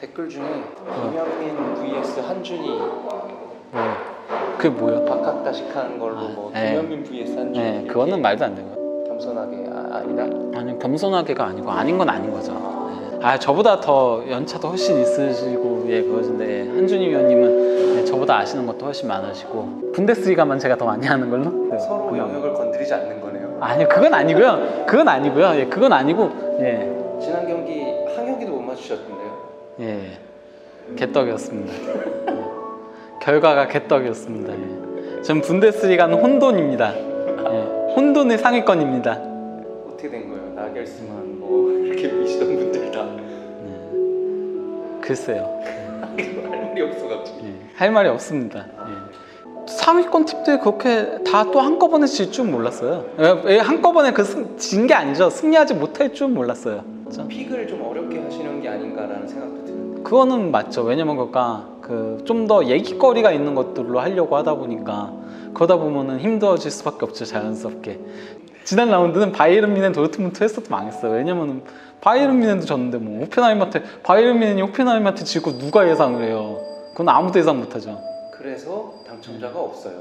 댓글 중에 김현민 vs 한준이 그게 뭐야? 박학다식하는 걸로 뭐 김현민 vs 한준이 네, 그거는 말도 안 되고요. 겸손하게 아니다? 아니 겸손하게가 아니고 아닌 건 아닌 거죠. 저보다 더 연차도 훨씬 있으시고 그러신데 한준희 위원님은 저보다 아시는 것도 훨씬 많으시고 분데스리가만 제가 더 많이 하는 걸로 서로 영역을 건드리지 않는 거네요. 아니요, 그건 아니고요. 그건 아니고 지난 경기 한 경기도 못 맞추셨던데요? 개떡이었습니다. 결과가 개떡이었습니다. 전 분데스리가는 혼돈입니다. 혼돈의 상위권입니다. 어떻게 된 거예요? 나겔스만 뭐 이렇게 미시던 분들 다 글쎄요. 할 말이 없어 갑자기. 할 말이 없습니다. 상위권 팀들이 그렇게 다 또 한꺼번에 질 줄 몰랐어요. 한꺼번에 진 게 아니죠. 승리하지 못할 줄 몰랐어요. 그렇죠? 픽을 좀 어렵게 하시는 게 아닌가라는 생각도 드는데. 그거는 맞죠. 왜냐면 좀 더 얘기거리가 있는 것들로 하려고 하다 보니까 그러다 보면은 힘들어질 수밖에 없죠. 자연스럽게. 지난 라운드는 바이에른 뮌헨 도르트문트 했어도 망했어요. 왜냐면은 바이에른 뮌헨도 졌는데 뭐 바이에른 뮌헨이 호펜하임한테 지고 누가 예상을 해요? 그건 아무도 예상 못하죠. 그래서 당첨자가 없어요.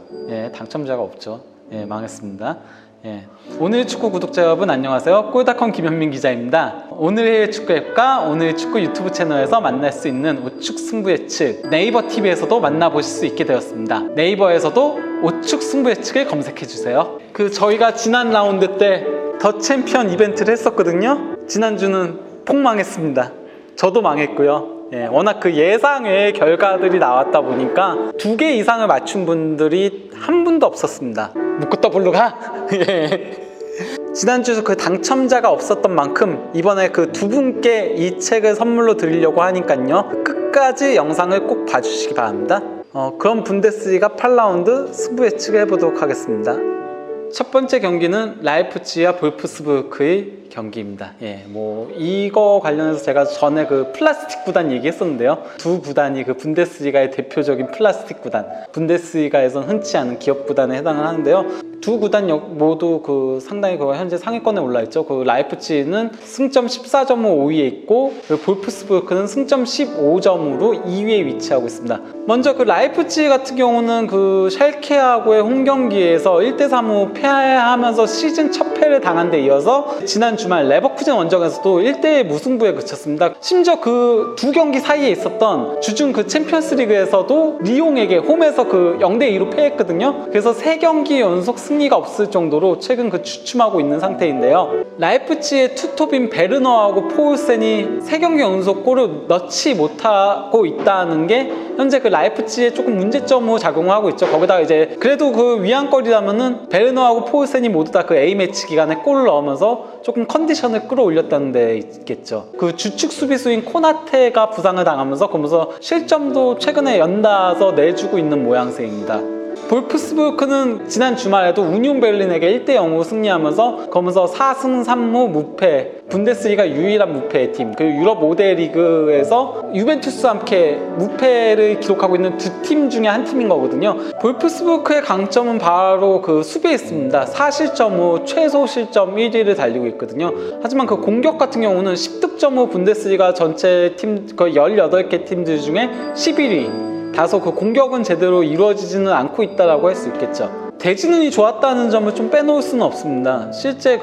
당첨자가 없죠. 망했습니다. 오늘 축구 구독자 여러분 안녕하세요. 골닷컴 김현민 기자입니다. 오늘의 축구 앱과 오늘 축구 유튜브 채널에서 만날 수 있는 우측 승부 예측 네이버 TV에서도 만나보실 수 있게 되었습니다. 네이버에서도 우측 승부 예측을 검색해 주세요. 저희가 지난 라운드 때 더 챔피언 이벤트를 했었거든요. 지난주는 폭망했습니다. 저도 망했고요. 워낙 예상 외의 결과들이 나왔다 보니까 2개 이상을 맞춘 분들이 한 분도 없었습니다. 묻고 떠블로 가? 지난주 당첨자가 없었던 만큼 이번에 2분께 이 책을 선물로 드리려고 하니까요. 끝까지 영상을 꼭 봐주시기 바랍니다. 그럼 분데스리가 8라운드 승부 예측을 해보도록 하겠습니다. 첫 번째 경기는 라이프치히와 볼프스부르크의 경기입니다. 이거 관련해서 제가 전에 플라스틱 구단 얘기했었는데요. 두 구단이 분데스리가의 대표적인 플라스틱 구단, 분데스리가에선 흔치 않은 기업 구단에 해당을 하는데요. 두 구단 모두 상당히 현재 상위권에 올라있죠. 라이프치히는 승점 14점으로 5위에 있고 볼프스부르크는 승점 15점으로 2위에 위치하고 있습니다. 먼저 라이프치히 같은 경우는 샬케하고의 홈경기에서 1대3으로 패하면서 시즌 첫 패를 당한 데 이어서 지난 주말 레버쿠젠 원정에서도 1대1 무승부에 그쳤습니다. 심지어 두 경기 사이에 있었던 주중 챔피언스 리그에서도 리옹에게 홈에서 0대2로 패했거든요. 그래서 3경기 연속 승리가 없을 정도로 최근 주춤하고 있는 상태인데요. 라이프치히의 투톱인 베르너하고 포울센이 3경기 연속 골을 넣지 못하고 있다는 게 현재 라이프치히에 조금 문제점으로 작용하고 있죠. 거기다가 그래도 위안거리라면은 베르너하고 포울센이 모두 다 A매치 기간에 골을 넣으면서 조금 컨디션을 끌어올렸다는 데 있겠죠. 주축 수비수인 코나테가 부상을 당하면서 그러면서 실점도 최근에 연달아서 내주고 있는 모양새입니다. 볼프스부르크는 지난 주말에도 우니온 베를린에게 1대0으로 승리하면서 거기서 4승 3무 무패, 분데스리가 유일한 무패의 팀, 그리고 유럽 5대 리그에서 유벤투스와 함께 무패를 기록하고 있는 두 팀 중에 한 팀인 거거든요. 볼프스부르크의 강점은 바로 수비에 있습니다. 4실점으로 최소 실점 1위를 달리고 있거든요. 하지만 공격 같은 경우는 10득점으로 분데스리가 전체 팀 18개 팀들 중에 11위. 다소 공격은 제대로 이루어지지는 않고 있다라고 할 수 있겠죠. 대진운이 좋았다는 점을 좀 빼놓을 수는 없습니다. 실제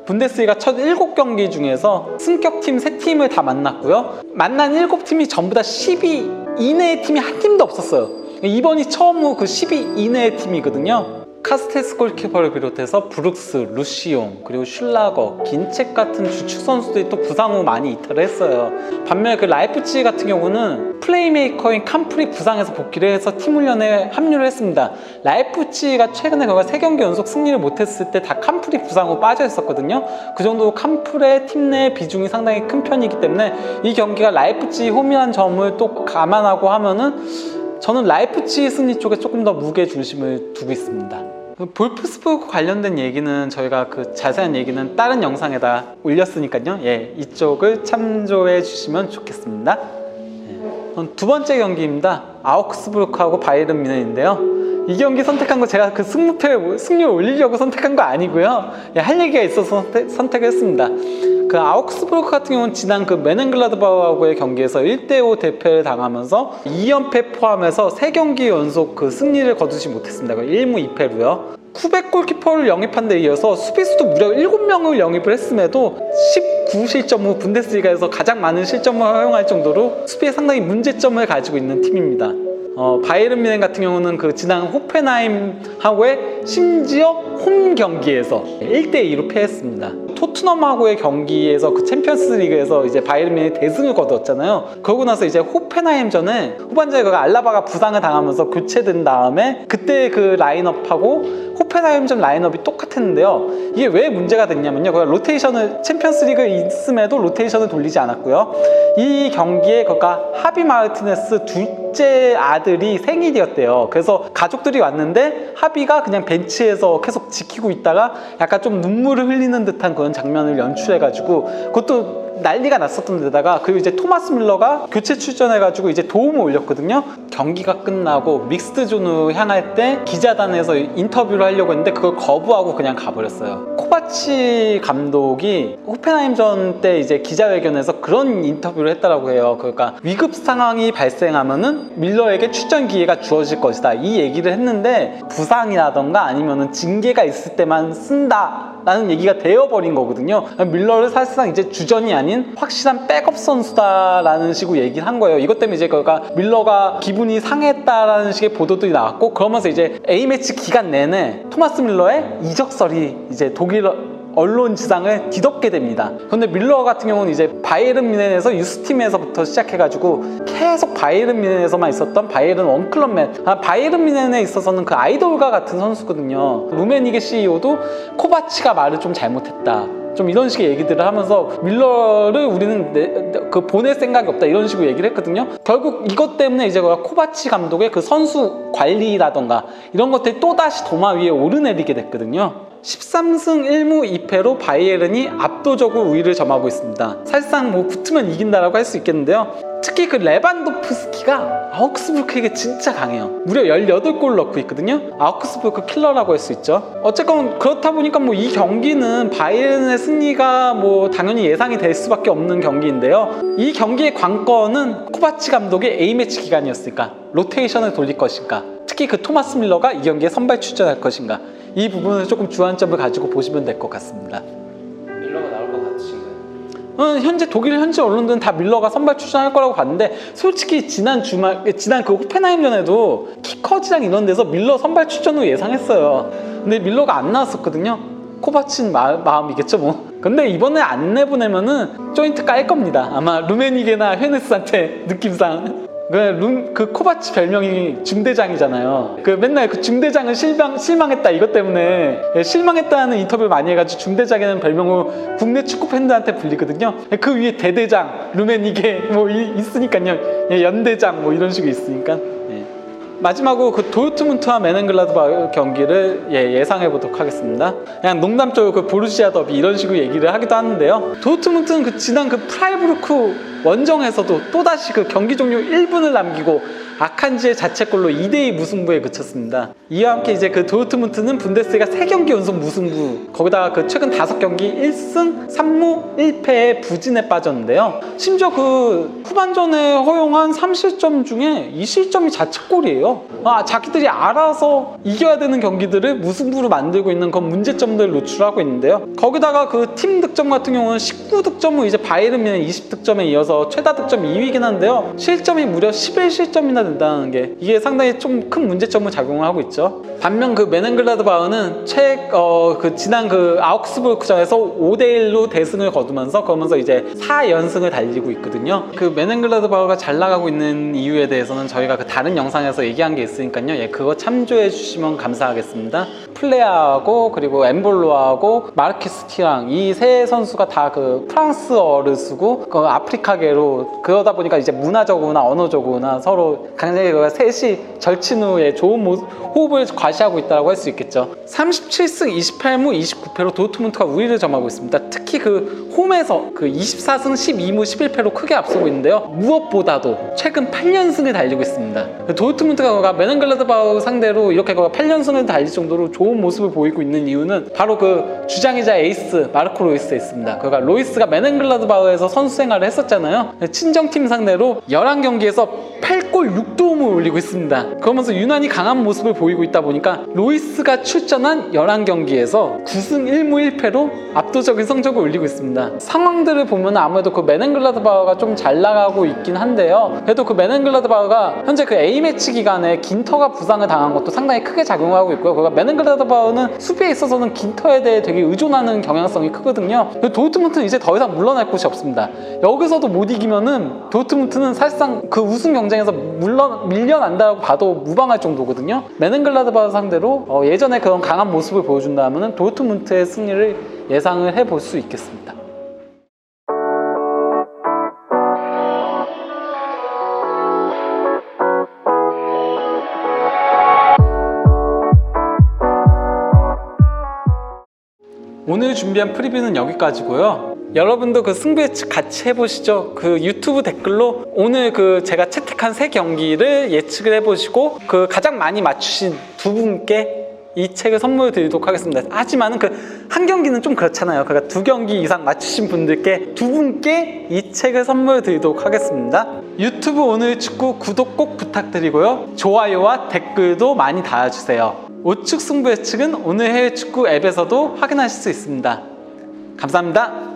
분데스리가 첫 7경기 중에서 승격팀 3팀을 다 만났고요. 만난 7팀이 전부 다 10위 이내의 팀이 한 팀도 없었어요. 이번이 처음으로 10위 이내의 팀이거든요. 카스테스 골키퍼를 비롯해서 브룩스, 루시옹, 그리고 슐라거, 긴책 같은 주축 선수들이 또 부상 후 많이 이탈을 했어요. 반면에 라이프치히 같은 경우는 플레이메이커인 캄프리 부상에서 복귀를 해서 팀 훈련에 합류를 했습니다. 라이프치히가 최근에 3경기 연속 승리를 못했을 때 다 캄프리 부상으로 빠져 있었거든요. 그 정도로 캄프리의 팀 내 비중이 상당히 큰 편이기 때문에 이 경기가 라이프치히 홈이라는 점을 또 감안하고 하면은 저는 라이프치히 승리 쪽에 조금 더 무게 중심을 두고 있습니다. 볼프스부르크 관련된 얘기는 저희가 자세한 얘기는 다른 영상에다 올렸으니까요. 이쪽을 참조해 주시면 좋겠습니다. 두 번째 경기입니다. 아우크스부르크하고 바이에른 뮌헨인데요. 이 경기 선택한 거 제가 그 승률 올리려고 선택한 거 아니고요. 할 얘기가 있어서 선택을 했습니다. 그 아우크스부르크 같은 경우는 지난 그 메넨글라드바흐하고의 경기에서 1대5 대패를 당하면서 2연패 포함해서 3경기 연속 그 승리를 거두지 못했습니다. 1무 2패로요. 쿠백 골키퍼를 영입한 데 이어서 수비수도 무려 7명을 영입을 했음에도 19실점 후 분데스리가에서 가장 많은 실점을 허용할 정도로 수비에 상당히 문제점을 가지고 있는 팀입니다. 바이에른 뮌헨 같은 경우는 그 지난 호펜하임하고의 심지어 홈 경기에서 1대2로 패했습니다. 토트넘하고의 경기에서 그 챔피언스 리그에서 이제 바이에른 뮌헨이 대승을 거두었잖아요. 그러고 나서 이제 호펜하임전에 후반전에 그 알라바가 부상을 당하면서 교체된 다음에 그때 그 라인업하고 호펜하임전 라인업이 똑같았는데요. 이게 왜 문제가 됐냐면요. 로테이션을 챔피언스 리그에 있음에도 로테이션을 돌리지 않았고요. 이 경기에 하비 마르티네스 둘째 아들이 생일이었대요. 그래서 가족들이 왔는데 하비가 그냥 벤치에서 계속 지키고 있다가 약간 좀 눈물을 흘리는 듯한 그런 장면을 연출해가지고 그것도 난리가 났었던 데다가 그리고 이제 토마스 밀러가 교체 출전해가지고 이제 도움을 올렸거든요. 경기가 끝나고 믹스드 존으로 향할 때 기자단에서 인터뷰를 하려고 했는데 그걸 거부하고 그냥 가버렸어요. 코바치 감독이 호펜하임전 때 이제 기자회견에서 그런 인터뷰를 했다라고 해요. 그러니까 위급 상황이 발생하면은 밀러에게 출전 기회가 주어질 것이다. 이 얘기를 했는데 부상이라던가 아니면은 징계가 있을 때만 쓴다. 라는 얘기가 되어버린 거거든요. 밀러를 사실상 이제 주전이 아닌 확실한 백업 선수다라는 식으로 얘기를 한 거예요. 이것 때문에 이제 밀러가 기분이 상했다라는 식의 보도들이 나왔고 그러면서 이제 A매치 기간 내내 토마스 밀러의 이적설이 이제 독일 언론 지상을 뒤덮게 됩니다. 그런데 밀러 같은 경우는 이제 바이에른 뮌헨에서 유스팀에서부터 시작해가지고 계속 바이에른 뮌헨에서만 있었던 바이에른 원클럽맨, 바이에른 뮌헨에 있어서는 그 아이돌과 같은 선수거든요. 루메니게 CEO도 코바치가 말을 좀 잘못했다, 좀 이런 식의 얘기들을 하면서 밀러를 우리는 보낼 생각이 없다 이런 식으로 얘기를 했거든요. 결국 이것 때문에 이제 코바치 감독의 그 선수 관리라던가 이런 것들이 또다시 도마 위에 오르내리게 됐거든요. 13승 1무 2패로 바이에른이 압도적으로 우위를 점하고 있습니다. 사실상 뭐 붙으면 이긴다라고 할 수 있겠는데요. 특히 그 레반도프스키가 아우크스부르크에게 진짜 강해요. 무려 18골 넣고 있거든요. 아우크스부르크 킬러라고 할 수 있죠. 어쨌건 그렇다 보니까 뭐 이 경기는 바이에른의 승리가 뭐 당연히 예상이 될 수밖에 없는 경기인데요. 이 경기의 관건은 코바치 감독의 A매치 기간이었을까? 로테이션을 돌릴 것인가? 특히 그 토마스 밀러가 이 경기에 선발 출전할 것인가? 이 부분을 조금 주안점을 가지고 보시면 될 것 같습니다. 밀러가 나올 것 같으신가요? 현재 독일 현지 언론들은 다 밀러가 선발 출전할 거라고 봤는데 솔직히 지난 그 호펜하임전에도 키커즈랑 이런 데서 밀러 선발 출전으로 예상했어요. 근데 밀러가 안 나왔었거든요. 코바친 마음이겠죠 뭐. 근데 이번에 안 내보내면은 조인트 깔 겁니다. 아마 루메니게나 헤네스한테 느낌상. 그 코바치 별명이 중대장이잖아요. 그 맨날 그 중대장은 실망했다 이것 때문에 실망했다는 인터뷰를 많이 해가지고 중대장이라는 별명으로 국내 축구 팬들한테 불리거든요. 그 위에 대대장, 루메니게 뭐 있으니까요. 연대장 뭐 이런 식으로 있으니까. 마지막으로 그 도르트문트와 메넨글라드바흐 경기를 예상해 보도록 하겠습니다. 그냥 농담적으로 그 보루시아 더비 이런 식으로 얘기를 하기도 하는데요. 도르트문트는 그 지난 그 프라이부르크 원정에서도 또다시 그 경기 종료 1분을 남기고 아칸지의 자책골로 2대2 무승부에 그쳤습니다. 이와 함께 이제 그 도르트문트는 분데스리가 3경기 연속 무승부, 거기다가 그 최근 5경기 1승 3무 1패의 부진에 빠졌는데요. 심지어 그 후반전에 허용한 3실점 중에 2실점이 자책골이에요. 자기들이 알아서 이겨야 되는 경기들을 무승부로 만들고 있는 그런 문제점들을 노출하고 있는데요. 거기다가 그 팀 득점 같은 경우는 19득점으로 이제 바이에른 뮌헨 20득점에 이어서 최다 득점 2위이긴 한데요. 실점이 무려 11실점이나 된다는 게 이게 상당히 좀 큰 문제점을 작용을 하고 있죠. 반면 그 메넨글라드바흐는 그 지난 그 아우크스부르크전에서 5대1로 대승을 거두면서 그러면서 이제 4연승을 달리고 있거든요. 그 메넨글라드바흐가 잘 나가고 있는 이유에 대해서는 저희가 그 다른 영상에서 얘기한 게 있으니까요. 그거 참조해 주시면 감사하겠습니다. 플레아하고 그리고 엠볼로하고 마르케스 티랑 이 세 선수가 다 그 프랑스어를 쓰고 그 아프리카계로 그러다 보니까 이제 문화적으로나 언어적으로나 서로 굉장히 셋이 절친 후에 좋은 호흡을 과시하고 있다고 할 수 있겠죠. 37승 28무 29패로 도르트문트가 우위를 점하고 있습니다. 특히 그 홈에서 그 24승 12무 11패로 크게 앞서고 있는데요. 무엇보다도 최근 8연승을 달리고 있습니다. 도르트문트가 메넨글라드바흐 상대로 이렇게 8연승을 달릴 정도로 좋은 모습을 보이고 있는 이유는 바로 그 주장이자 에이스 마르코 로이스에 있습니다. 그러니까 로이스가 메넨글라드바흐에서 선수 생활을 했었잖아요. 친정팀 상대로 11경기에서 8골 6도움을 올리고 있습니다. 그러면서 유난히 강한 모습을 보이고 있다 보니까 로이스가 출전한 11경기에서 9승 1무 1패로 압도적인 성적을 올리고 있습니다. 상황들을 보면 아무래도 그 메넨글라드바흐가 좀 잘 나가고 있긴 한데요. 그래도 그 메넨글라드바흐가 현재 그 A매치 기간에 긴터가 부상을 당한 것도 상당히 크게 작용하고 있고요. 그러니까 메넨글라드바흐는 수비에 있어서는 긴터에 대해 되게 의존하는 경향성이 크거든요. 도르트문트는 이제 더 이상 물러날 곳이 없습니다. 여기서도 못 이기면은 도르트문트는 사실상 그 우승 경쟁에서 밀려난다고 봐도 무방할 정도거든요. 메넨글라드바흐 상대로 예전에 그런 강한 모습을 보여준다면 도르트문트의 승리를 예상을 해볼 수 있겠습니다. 오늘 준비한 프리뷰는 여기까지고요. 여러분도 그 승부 예측 같이 해보시죠. 그 유튜브 댓글로 오늘 그 제가 채택한 3경기를 예측을 해보시고 그 가장 많이 맞추신 2분께 이 책을 선물 드리도록 하겠습니다. 하지만은 그 한 경기는 좀 그렇잖아요. 그러니까 2경기 이상 맞추신 분들께 2분께 이 책을 선물 드리도록 하겠습니다. 유튜브 오늘 축구 구독 꼭 부탁드리고요. 좋아요와 댓글도 많이 달아주세요. 우측 승부 예측은 오늘 해외 축구 앱에서도 확인하실 수 있습니다. 감사합니다.